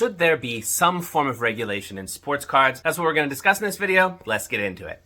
Should there be some form of regulation in sports cards? That's what we're going to discuss in this video. Let's get into it.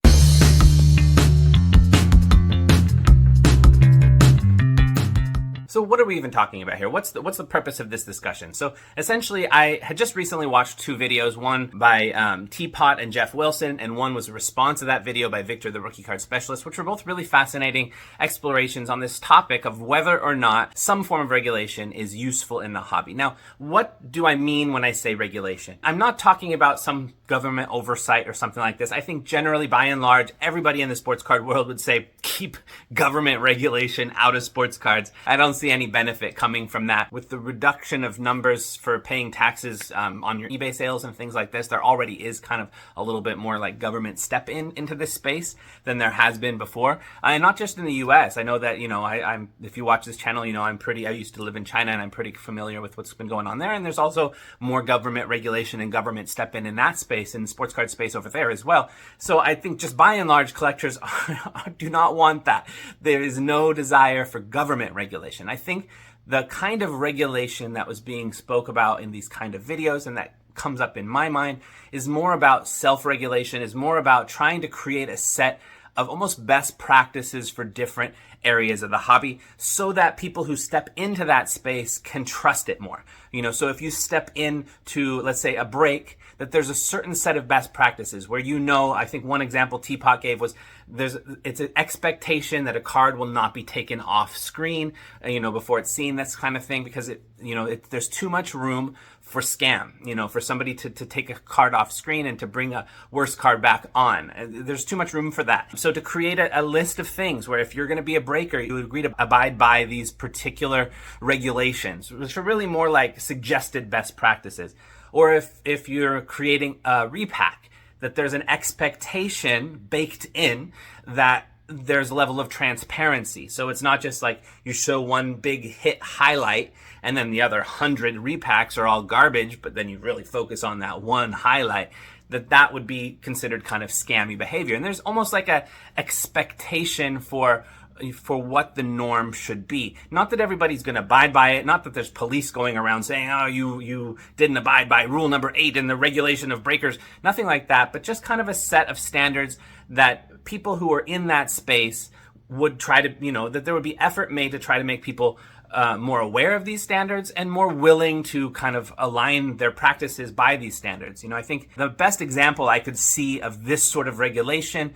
So what are we even talking about here? What's the purpose of this discussion? So essentially, I had just recently watched two videos, one by Teapot and Jeff Wilson, and one was a response to that video by Victor, the rookie card specialist, which were both really fascinating explorations on this topic of whether or not some form of regulation is useful in the hobby. Now, what do I mean when I say regulation? I'm not talking about some government oversight or something like this. I think generally, by and large, everybody in the sports card world would say, keep government regulation out of sports cards. I don't see any benefit coming from that. With the reduction of numbers for paying taxes on your eBay sales and things like this, there already is kind of a little bit more like government step into this space than there has been before. And not just in the US. I know that, I'm if you watch this channel, I used to live in China and I'm pretty familiar with what's been going on there. And there's also more government regulation and government step in that space, in the sports card space over there as well. So I think just by and large, collectors do not want that. There is no desire for government regulation. I think the kind of regulation that was being spoke about in these kind of videos and that comes up in my mind is more about self-regulation, is more about trying to create a set of almost best practices for different areas of the hobby so that people who step into that space can trust it more. So if you step into, let's say, a break, that there's a certain set of best practices where I think one example Teapot gave was it's an expectation that a card will not be taken off screen, before it's seen, this kind of thing, because there's too much room for scam, for somebody to take a card off screen and to bring a worse card back on. There's too much room for that. So to create a list of things where if you're going to be a breaker, you agree to abide by these particular regulations, which are really more like suggested best practices. Or if you're creating a repack, that there's an expectation baked in that there's a level of transparency. So it's not just like you show one big hit highlight and then the other 100 repacks are all garbage, but then you really focus on that one highlight. That would be considered kind of scammy behavior. And there's almost like a expectation for what the norm should be. Not that everybody's going to abide by it. Not that there's police going around saying, oh, you didn't abide by rule number 8 in the regulation of breakers. Nothing like that, but just kind of a set of standards that people who are in that space would try to, that there would be effort made to try to make people more aware of these standards and more willing to kind of align their practices by these standards. I think the best example I could see of this sort of regulation,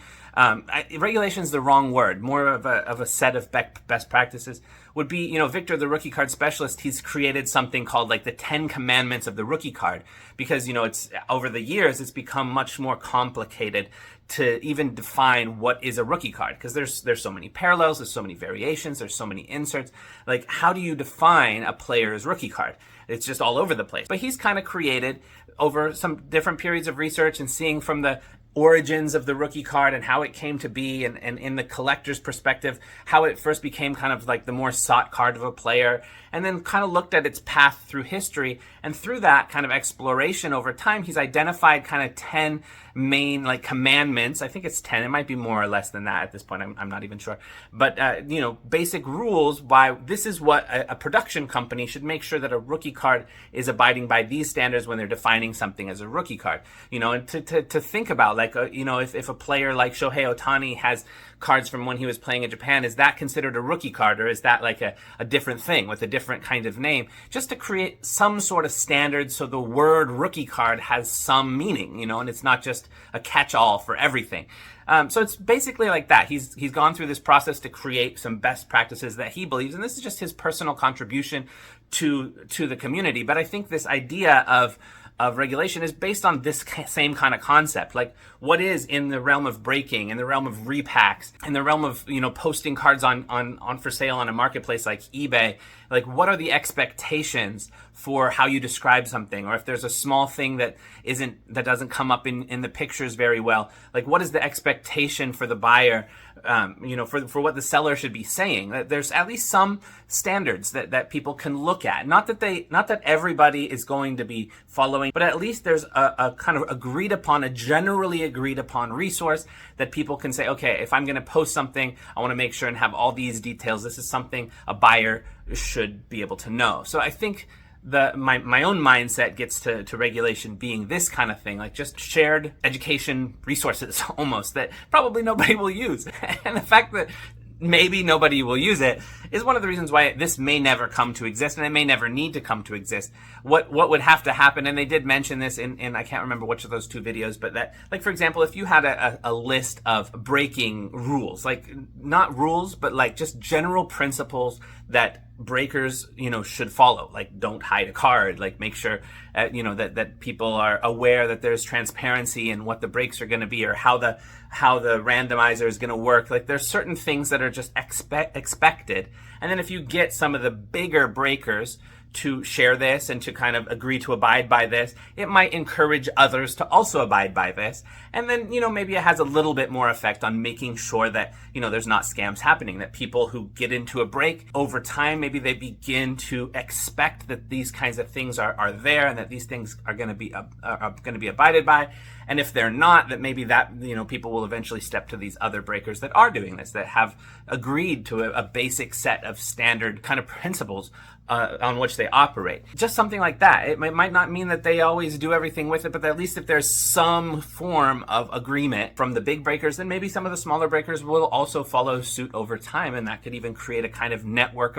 regulation is the wrong word, more of a set of best practices, would be, Victor, the rookie card specialist, he's created something called like the 10 commandments of the rookie card, because, it's over the years, it's become much more complicated to even define what is a rookie card, because there's so many parallels, there's so many variations, there's so many inserts. Like, how do you define a player's rookie card? It's just all over the place. But he's kind of created over some different periods of research and seeing from the origins of the rookie card and how it came to be, and in the collector's perspective, how it first became kind of like the more sought card of a player, and then kind of looked at its path through history. And through that kind of exploration over time, he's identified kind of 10 main like commandments. I think it's 10. It might be more or less than that at this point. I'm not even sure. But, basic rules why this is what a production company should make sure that a rookie card is abiding by these standards when they're defining something as a rookie card. And to think about, like, if a player like Shohei Ohtani has cards from when he was playing in Japan, is that considered a rookie card, or is that like a different thing with a different kind of name? Just to create some sort of standard so the word rookie card has some meaning, and it's not just a catch-all for everything. So it's basically like that. He's gone through this process to create some best practices that he believes, and this is just his personal contribution to the community. But I think this idea of regulation is based on this same kind of concept. Like, what is in the realm of breaking, in the realm of repacks, in the realm of, posting cards on for sale on a marketplace like eBay? Like, what are the expectations for how you describe something? Or if there's a small thing that doesn't come up in the pictures very well, like, what is the expectation for the buyer, for what the seller should be saying? There's at least some standards that people can look at. Not that everybody is going to be following, but at least there's a kind of a generally agreed upon resource that people can say, okay, if I'm going to post something, I want to make sure and have all these details. This is something a buyer should be able to know. So I think my own mindset gets to regulation being this kind of thing, like just shared education resources almost that probably nobody will use. And the fact that maybe nobody will use it is one of the reasons why this may never come to exist, and it may never need to come to exist. What would have to happen, and they did mention this in I can't remember which of those two videos, but that, like, for example, if you had a list of breaking rules, like not rules, but like just general principles that breakers, should follow, like don't hide a card, like make sure, that people are aware that there's transparency in what the breaks are going to be, or how the randomizer is going to work. Like there's certain things that are just expected. And then if you get some of the bigger breakers to share this and to kind of agree to abide by this, it might encourage others to also abide by this. And then, maybe it has a little bit more effect on making sure that, there's not scams happening, that people who get into a break over time, maybe they begin to expect that these kinds of things are there, and that these things are going to be abided by. And if they're not, that maybe that, people will eventually step to these other breakers that are doing this, that have agreed to a basic set of standard kind of principles on which they operate. Just something like that. It might not mean that they always do everything with it, but at least if there's some form of agreement from the big breakers, then maybe some of the smaller breakers will also follow suit over time, and that could even create a kind of network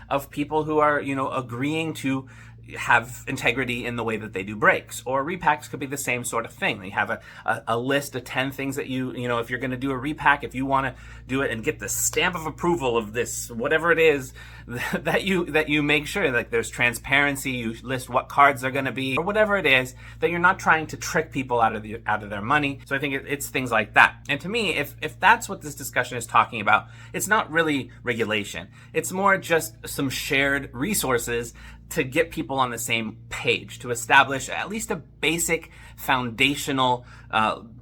of people who are, agreeing to have integrity in the way that they do breaks. Or repacks could be the same sort of thing. They have a list of 10 things that if you're going to do a repack, if you want to do it and get the stamp of approval of this, whatever it is, that you make sure like there's transparency, you list what cards are going to be, or whatever it is, that you're not trying to trick people out of their money. So I think it's things like that. And to me, if that's what this discussion is talking about, it's not really regulation. It's more just some shared resources to get people on the same page, to establish at least a basic foundational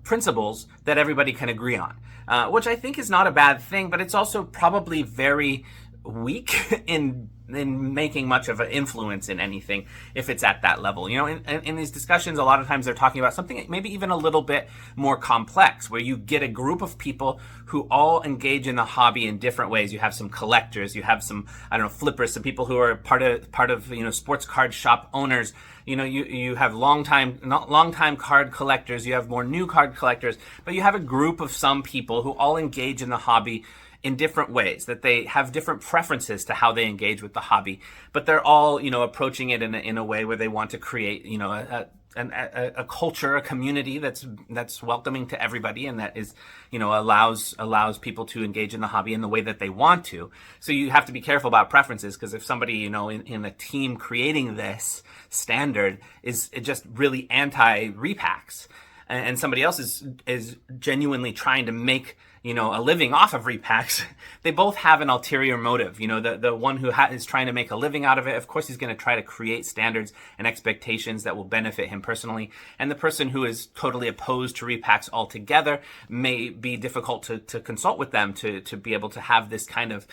principles that everybody can agree on, which I think is not a bad thing, but it's also probably very weak in making much of an influence in anything if it's at that level. In these discussions, a lot of times they're talking about something maybe even a little bit more complex, where you get a group of people who all engage in the hobby in different ways. You have some collectors, you have some, flippers, some people who are part of sports card shop owners. You have long time card collectors, you have more new card collectors, but you have a group of some people who all engage in the hobby in different ways, that they have different preferences to how they engage with the hobby, but they're all, approaching it in a way where they want to create, a culture, a community that's welcoming to everybody, and that is, allows people to engage in the hobby in the way that they want to. So you have to be careful about preferences, because if somebody, in a team creating this standard is just really anti repacks, and somebody else is genuinely trying to make a living off of repacks, they both have an ulterior motive. The one who is trying to make a living out of it, of course, he's going to try to create standards and expectations that will benefit him personally. And the person who is totally opposed to repacks altogether may be difficult to consult with them to be able to have this kind of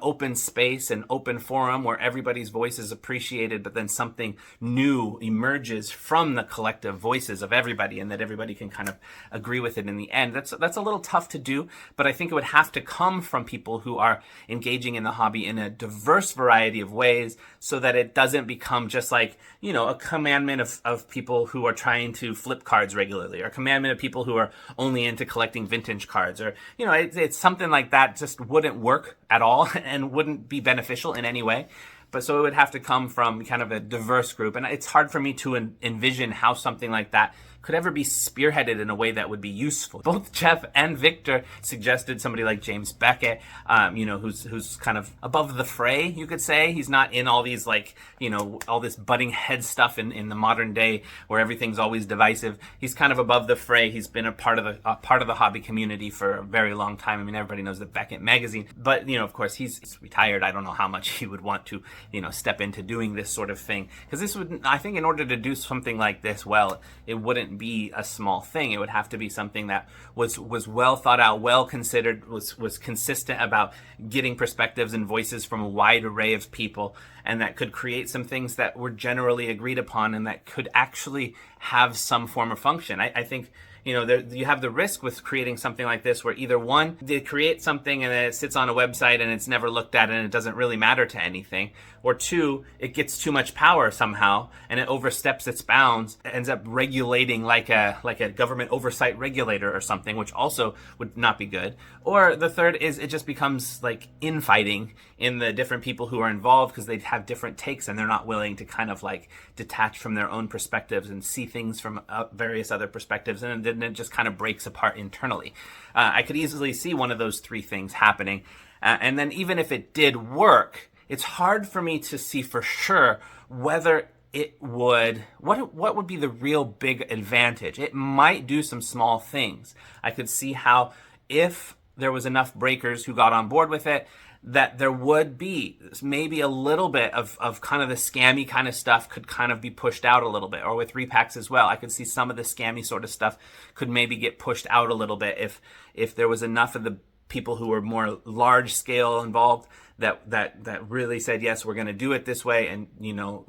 open space and open forum where everybody's voice is appreciated, but then something new emerges from the collective voices of everybody, and that everybody can kind of agree with it in the end. That's a little tough to do, but I think it would have to come from people who are engaging in the hobby in a diverse variety of ways, so that it doesn't become just like, a commandment of people who are trying to flip cards regularly, or a commandment of people who are only into collecting vintage cards, or, it's something like that just wouldn't work at all and wouldn't be beneficial in any way. But so it would have to come from kind of a diverse group. And it's hard for me to envision how something like that could ever be spearheaded in a way that would be useful. Both Jeff and Victor suggested somebody like James Beckett, who's kind of above the fray, you could say. He's not in all these all this butting head stuff in the modern day where everything's always divisive. He's kind of above the fray. He's been a part of the hobby community for a very long time. I mean, everybody knows the Beckett magazine, but of course he's retired. I don't know how much he would want to step into doing this sort of thing, because this would, I think, in order to do something like this well, it wouldn't be a small thing. It would have to be something that was well thought out, well considered, was consistent about getting perspectives and voices from a wide array of people, and that could create some things that were generally agreed upon and that could actually have some form of function. I think You have the risk with creating something like this where either one, they create something and then it sits on a website and it's never looked at and it doesn't really matter to anything, or two, it gets too much power somehow and it oversteps its bounds, it ends up regulating like a government oversight regulator or something, which also would not be good. Or the third is it just becomes like infighting in the different people who are involved because they have different takes and they're not willing to kind of like detach from their own perspectives and see things from various other perspectives, and then it just kind of breaks apart internally. I could easily see one of those three things happening. And then even if it did work, it's hard for me to see for sure whether it would, what would be the real big advantage. It might do some small things. I could see how if there was enough breakers who got on board with it, that there would be maybe a little bit of kind of the scammy kind of stuff could kind of be pushed out a little bit. Or with repacks as well, I could see some of the scammy sort of stuff could maybe get pushed out a little bit if there was enough of the people who were more large scale involved that really said, yes, we're going to do it this way. And,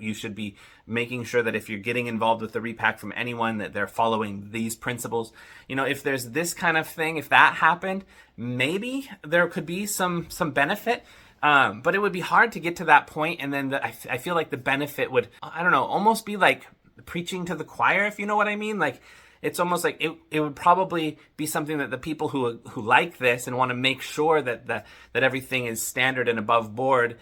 you should be making sure that if you're getting involved with the repack from anyone, that they're following these principles. If there's this kind of thing, if that happened, maybe there could be some benefit. But it would be hard to get to that point. And then I feel like the benefit would, I don't know, almost be like preaching to the choir, if you know what I mean. Like, it's almost like it would probably be something that the people who like this and want to make sure that everything is standard and above board,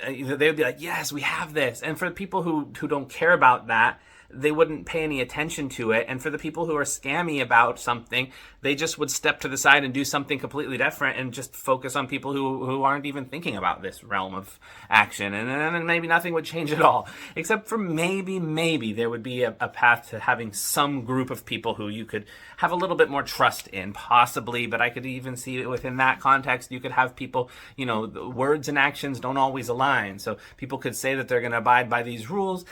they would be like, yes, we have this. And for the people who don't care about that, they wouldn't pay any attention to it. And for the people who are scammy about something, they just would step to the side and do something completely different and just focus on people who aren't even thinking about this realm of action. And then maybe nothing would change at all, except for maybe there would be a path to having some group of people who you could have a little bit more trust in, possibly. But I could even see it within that context. You could have people, the words and actions don't always align. So people could say that they're going to abide by these rules,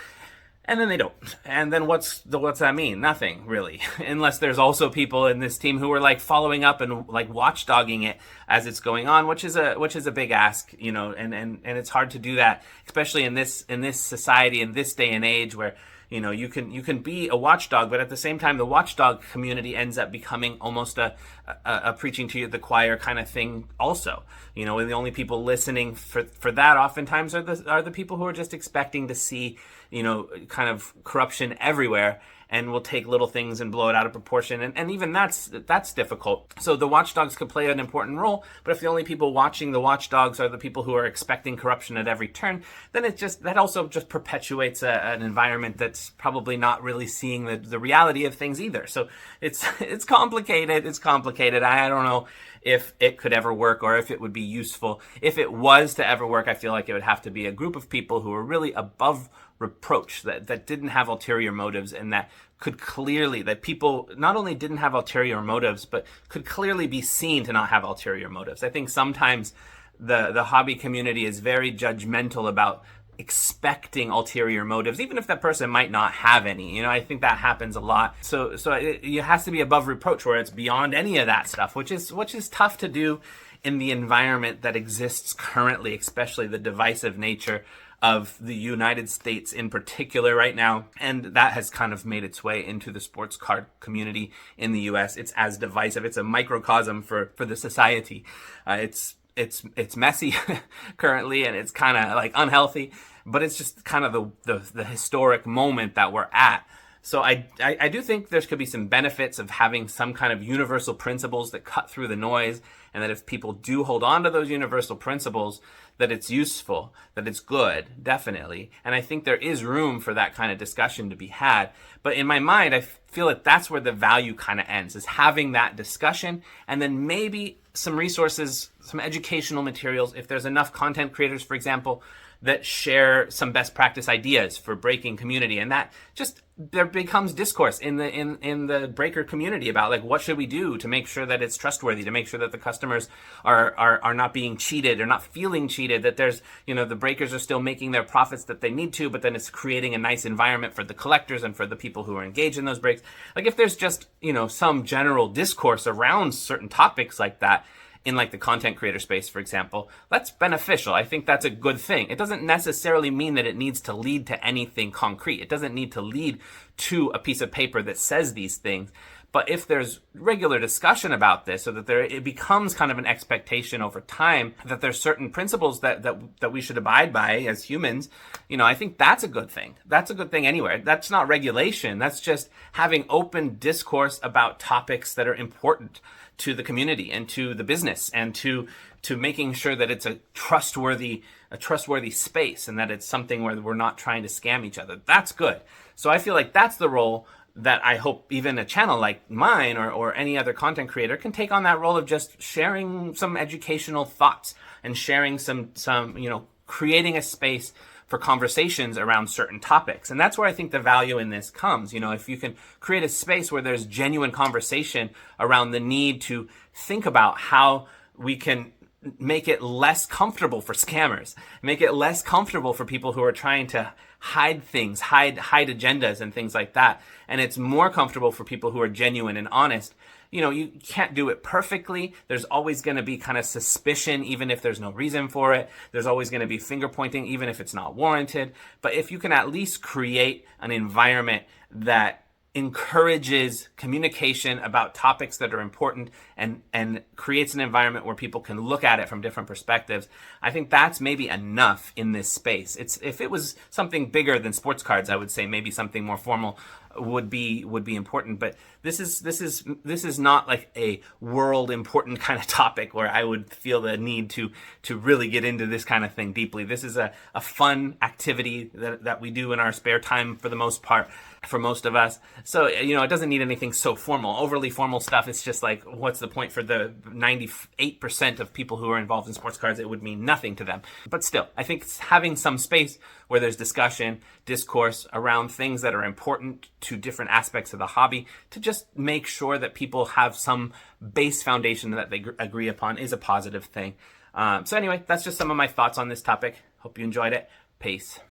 and then they don't. And then what's that mean? Nothing, really. Unless there's also people in this team who are like following up and like watchdogging it as it's going on, which is a big ask, and it's hard to do that, especially in this society, in this day and age where you can be a watchdog, but at the same time, the watchdog community ends up becoming almost a preaching to the choir kind of thing also. And the only people listening for that oftentimes are the people who are just expecting to see, kind of corruption everywhere, and will take little things and blow it out of proportion. And even that's difficult. So the watchdogs could play an important role, but if the only people watching the watchdogs are the people who are expecting corruption at every turn, then that also just perpetuates an environment that's probably not really seeing the reality of things either. So it's complicated. It's complicated. I don't know if it could ever work or if it would be useful. If it was to ever work, I feel like it would have to be a group of people who are really above reproach, that didn't have ulterior motives, and that people not only didn't have ulterior motives, but could clearly be seen to not have ulterior motives. I think sometimes the hobby community is very judgmental about expecting ulterior motives, even if that person might not have any. I think that happens a lot. So it has to be above reproach, where it's beyond any of that stuff, which is tough to do in the environment that exists currently, especially the divisive nature of the United States in particular right now. And that has kind of made its way into the sports card community in the US. It's as divisive. It's a microcosm for the society. It's messy currently, and it's kind of like unhealthy, but it's just kind of the historic moment that we're at. So I do think there could be some benefits of having some kind of universal principles that cut through the noise, and that if people do hold on to those universal principles, that it's useful, that it's good, definitely. And I think there is room for that kind of discussion to be had. But in my mind, I feel like that's where the value kind of ends, is having that discussion, and then maybe some resources, some educational materials. If there's enough content creators, for example, that share some best practice ideas for breaking community, and that just there becomes discourse in the breaker community about like what should we do to make sure that it's trustworthy, to make sure that the customers are not being cheated or not feeling cheated, that there's the breakers are still making their profits that they need to, but then it's creating a nice environment for the collectors and for the people who are engaged in those breaks. Like if there's just some general discourse around certain topics like that in like the content creator space, for example, that's beneficial. I think that's a good thing. It doesn't necessarily mean that it needs to lead to anything concrete. It doesn't need to lead to a piece of paper that says these things. But if there's regular discussion about this, so that it becomes kind of an expectation over time that there's certain principles that we should abide by as humans, I think that's a good thing. That's a good thing anywhere. That's not regulation. That's just having open discourse about topics that are important to the community and to the business and to making sure that it's a trustworthy space and that it's something where we're not trying to scam each other. That's good. So I feel like that's the role that I hope even a channel like mine or any other content creator can take on, that role of just sharing some educational thoughts and sharing some creating a space for conversations around certain topics. And that's where I think the value in this comes. If you can create a space where there's genuine conversation around the need to think about how we can make it less comfortable for scammers, make it less comfortable for people who are trying to hide things, hide agendas and things like that. And it's more comfortable for people who are genuine and honest. You can't do it perfectly. There's always going to be kind of suspicion, even if there's no reason for it. There's always going to be finger pointing, even if it's not warranted. But if you can at least create an environment that encourages communication about topics that are important and creates an environment where people can look at it from different perspectives, I think that's maybe enough in this space. If it was something bigger than sports cards, I would say maybe something more formal would be important. But this is not like a world important kind of topic where I would feel the need to really get into this kind of thing deeply. This is a fun activity that we do in our spare time for the most part, for most of us. So, it doesn't need anything so formal. Overly formal stuff, it's just like, what's the point for the 98% of people who are involved in sports cards? It would mean nothing to them. But still, I think having some space where there's discussion, discourse around things that are important to different aspects of the hobby, to just make sure that people have some base foundation that they agree upon, is a positive thing. So anyway, that's just some of my thoughts on this topic. Hope you enjoyed it. Peace.